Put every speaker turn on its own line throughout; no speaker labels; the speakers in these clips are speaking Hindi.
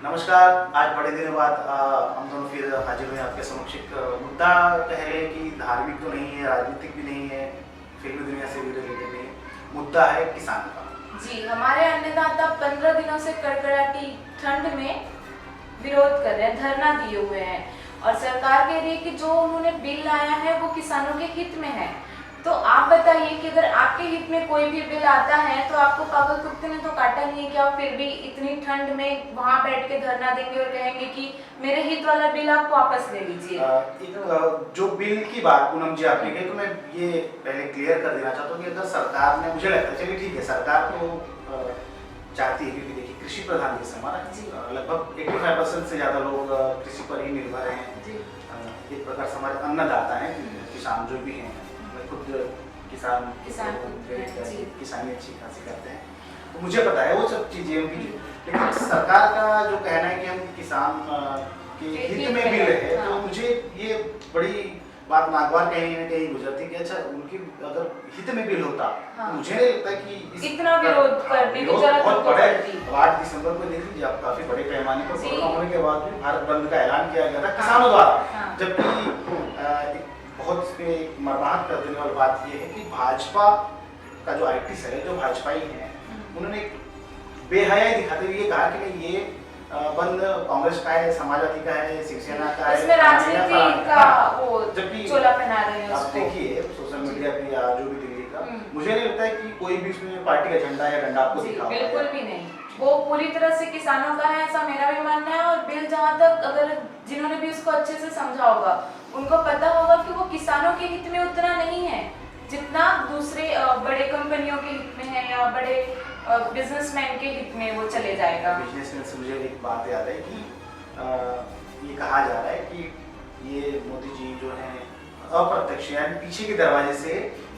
नमस्कार। आज बड़े दिनों बाद हम दोनों फिर हाजिर हुए आपके समक्ष। एक मुद्दा कह लें कि धार्मिक तो नहीं है, राजनीतिक भी नहीं है, फिल्मी दुनिया से भी रिलेटेड नहीं है। मुद्दा है किसान का।
जी, हमारे अन्नदाता 15 दिनों से कड़कड़ाती ठंड में विरोध कर रहे हैं, धरना दिए हुए हैं और सरकार कह रही है कि जो उन्होंने बिल लाया है वो किसानों के हित में है। तो आप बताइए कि अगर आपके हित में कोई भी बिल आता है तो आपको पागल कुत्ते ने तो काटा नहीं है कि आप फिर भी इतनी ठंड में वहां बैठ के धरना देंगे और कहेंगे कि मेरे हित वाला बिल आप वापस ले लीजिए।
जो बिल की बात पूनम जी आपने कही, तो मैं ये पहले क्लियर कर देना चाहता हूँ कि अगर सरकार ने, मुझे लगता है, चलिए ठीक है, सरकार तो चाहती है, क्योंकि देखिए कृषि प्रधान देश हमारा, लगभग 85% से ज़्यादा लोग कृषि पर ही निर्भर हैं। एक प्रकार से हमारे अन्नदाता हैं, किसान जो भी हैं। खुद किसान किसानी अच्छी खासी करते हैं, तो मुझे पता है वो सब चीज़ें उनकी। लेकिन सरकार का जो कहना है कि हम किसान के हित में बिल है, तो मुझे ये बड़ी बात नागवार कहीं न कहीं गुजरती कि अच्छा, उनकी अगर हित में बिल होता, तो मुझे नहीं लगता कि
इतना विरोध करने की जरूरत
बहुत बड़े 8 दिसंबर को देख लीजिए आप, काफी बड़े पैमाने पर कोरोना होने के बाद भी भारत बंद का ऐलान किया गया था किसानों द्वारा। जबकि बहुत इसमें मर्माहत कर देने वाली बात यह है कि भाजपा का जो आईटी सेल है, जो भाजपाई हैं, उन्होंने बेहयाई दिखाते हुए ये कहा कि नहीं, ये बंद कांग्रेस का है, समाजवादी का है, शिवसेना का है,
इसमें राजनीति का वो
जबकि
चोला पहना रहे हैं
आप
उसको।
देखिए सोशल मीडिया पे या जो भी दिल्ली का, मुझे नहीं लगता है कि कोई भी इसमें पार्टी का झंडा या डंडा आपको दिखा,
बिल्कुल भी नहीं। वो पूरी तरह से किसानों का है, ऐसा मेरा भी मानना है। और बिल जहाँ तक, अगर जिन्होंने भी उसको अच्छे से समझा होगा, उनको पता होगा कि वो किसानों के हित में उतना नहीं है जितना दूसरे बड़े कंपनियों के हित में है या बड़े बिजनेसमैन के हित में वो चले जाएगा।
बिजनेसमैन से मुझे एक बात याद है कि ये कहा जा रहा है कि ये मोदी जी जो है अप्रत्यक्ष यानी पीछे के दरवाजे से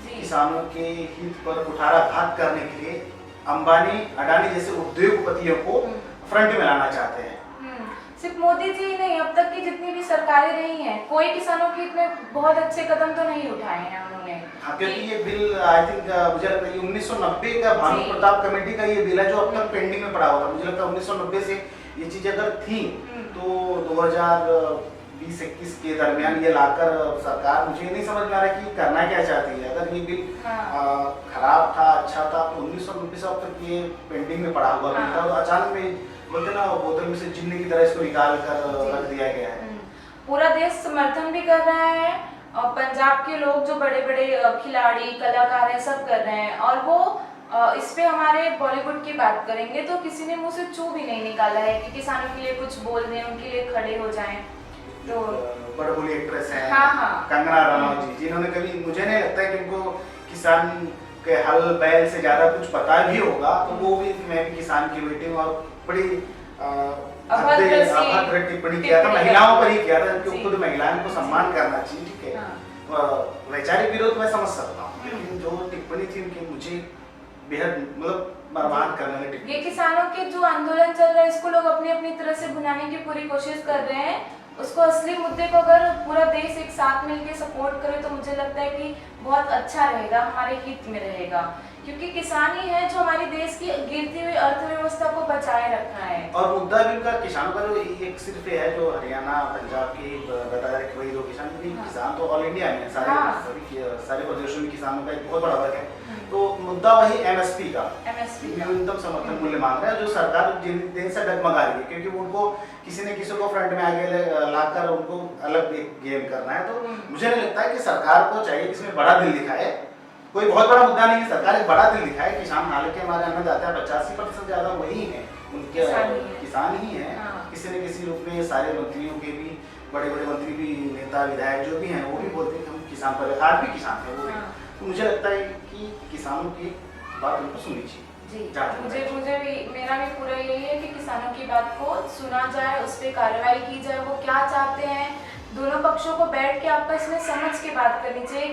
किसानों के हित पर कुठाराघात करने के लिए अंबानी, अडानी जैसे उद्योगपतियों को फ्रंट में लाना चाहते हैं।
सिर्फ मोदी जी नहीं, अब तक की जितनी भी सरकारें रही हैं, कोई किसानों के हित में बहुत अच्छे कदम तो नहीं उठाए हैं उन्होंने।
हाँ, क्योंकि ये बिल आई थिंक मुझे लगता है 1990 का भानु प्रताप कमेटी का ये बिल है जो अब तक पेंडिंग में पड़ा हुआ था। मुझे लगता है 1990 से ये चीजें अगर थी तो 2020-21 के दरमियान ये लाकर सरकार, मुझे नहीं समझ में आ रहा कि करना क्या चाहती है। अगर ये बिल खराब था, अच्छा था, तो 1990 से अब तक ये पेंडिंग में पड़ा हुआ बिल था, और अचानक में बोलते ना, बोतल में से जिन्ने की तरह इसको निकाल कर रख दिया गया है।
पूरा देश समर्थन भी कर रहा है और पंजाब के लोग जो बड़े बड़े खिलाड़ी, कलाकार हैं, सब कर रहे हैं। और वो इस पे हमारे बॉलीवुड की बात करेंगे तो किसी ने मुंह से चू भी नहीं निकाला है कि किसानों के लिए कुछ बोल दें, उनके लिए खड़े हो जाएं। तो
बड़बोली एक्ट्रेस हैं
कंगना
रनौत जी, जिन्होंने कभी, मुझे नहीं लगता है कि उनको किसान के हल बैल से ज्यादा कुछ पता भी होगा, तो वो भी, मैं भी किसान की बेटी हूँ, और बड़ी अभद्र टिप्पणी किया था, महिलाओं पर ही किया था, क्योंकि खुद महिलाओं को सम्मान करना चाहिए, ठीक है। वैचारिक विरोध मैं समझ सकता हूँ, लेकिन जो टिप्पणी थी उनकी, मुझे बेहद मतलब बर्बाद करने में टिप्पणी।
ये किसानों के जो आंदोलन चल रहा है, इसको लोग अपनी अपनी तरह से भुनाने की पूरी कोशिश कर रहे हैं। उसको असली मुद्दे को अगर पूरा देश एक साथ मिलकर सपोर्ट करे तो मुझे लगता है कि बहुत अच्छा रहेगा, हमारे हित में रहेगा, क्योंकि किसान ही है जो हमारे देश की गिरती हुई अर्थव्यवस्था को बचाए रखा है।
और मुद्दा भी उनका किसानों का जो एक सिर्फ है, जो हरियाणा, पंजाब की बताया है कि वही दो किसान, किसान तो ऑल इंडिया में सारे प्रदेशों में किसानों का एक बहुत बड़ा वर्ग है। तो मुद्दा वही एमएसपी का, न्यूनतम समर्थन मूल्य मांग रहा है, जो सरकार जिन दिन से डगमगा रही है, क्योंकि उनको किसी न किसी को फ्रंट में आगे लाकर उनको अलग एक गेम करना है। तो मुझे नहीं लगता है कि सरकार को चाहिए कि इसमें बड़ा दिल दिखाए। कोई बहुत बड़ा मुद्दा नहीं है, सरकार एक बड़ा दिल दिखाए। किसान, हालांकि हमारे अन्नदाता है, 85% ज्यादा वही है, उनके किसान ही है। किसी न किसी रूप में सारे मंत्रियों के भी, बड़े बड़े मंत्री भी, नेता विधायक जो भी हैं, वो भी बोलते हैं कि हम किसान पर, आज भी किसान है वो भी। तो मुझे लगता है कि किसानों की बात उनको सुननी चाहिए।
मुझे भी, मेरा भी पूरा यही है कि किसानों की बात को सुना जाए, उस पर कार्रवाई की जाए, वो क्या चाहते हैं। दोनों पक्षों को बैठ के आपस में समझ के बात करनी चाहिए,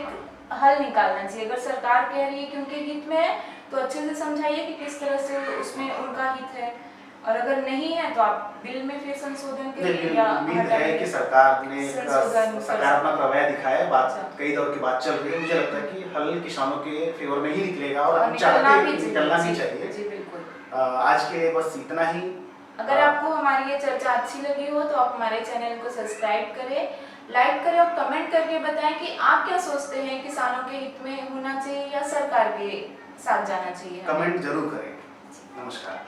हल निकालना चाहिए। अगर सरकार कह रही है कि उनके हित में है तो अच्छे से समझाइए कि किस तरह से उसमें उनका हित है, और अगर नहीं है तो आप बिल में फिर संशोधन करिए या
उम्मीद है कि सरकार ने सकारात्मक रवैया दिखाया है। बात कई दौर की बात चल रही है, मुझे लगता है कि हल किसानों के फेवर में ही निकलेगा, और हम चाहते हैं कि निकलना ही चाहिए।
जी बिल्कुल।
आज के लिए बस इतना ही।
अगर आपको हमारी ये चर्चा अच्छी लगी हो तो आप हमारे चैनल को सब्सक्राइब करें, लाइक करें और कमेंट करके बताएं कि आप क्या सोचते हैं, किसानों के हित में होना चाहिए या सरकार के साथ जाना चाहिए।
कमेंट जरूर करें। नमस्कार।